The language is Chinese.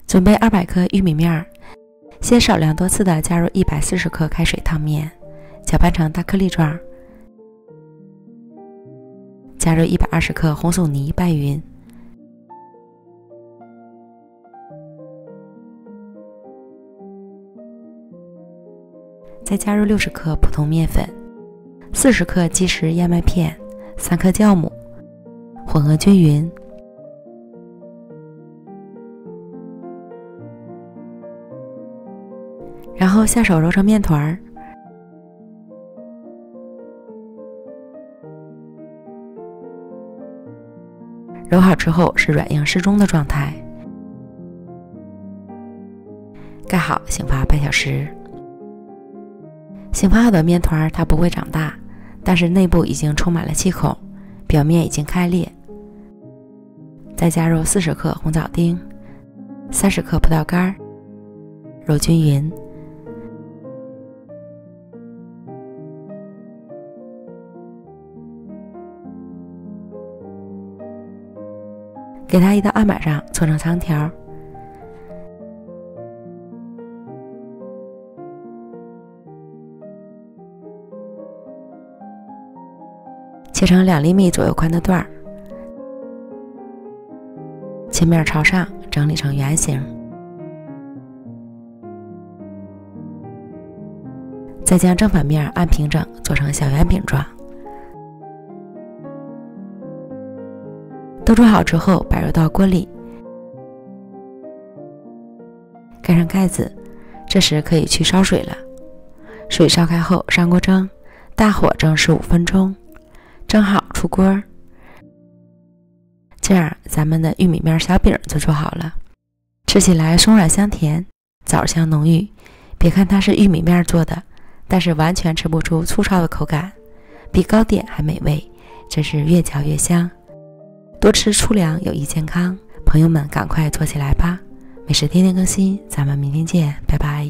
准备200克玉米面，先少量多次的加入140克开水烫面，搅拌成大颗粒状，加入120克红薯泥拌匀，再加入60克普通面粉、40克即食燕麦片、3克酵母，混合均匀。然后下手揉成面团，揉好之后是软硬适中的状态，盖好醒发半小时。醒发好的面团它不会长大，但是内部已经充满了气孔，表面已经开裂。再加入40克红枣丁、30克葡萄干，揉均匀。给它移到案板上搓成长条，切成2厘米左右宽的段儿，切面朝上整理成圆形，再将正反面按平整做成小圆饼状。都做好之后摆入到锅里，盖上盖子，这时可以去烧水了。水烧开后上锅蒸，大火蒸15分钟，蒸好出锅。这样咱们的玉米面小饼就做好了，吃起来松软香甜，枣香浓郁。别看它是玉米面做的，但是完全吃不出粗糙的口感，比糕点还美味，真是越嚼越香。多吃粗粮有益健康，朋友们赶快做起来吧！美食天天更新，咱们明天见，拜拜。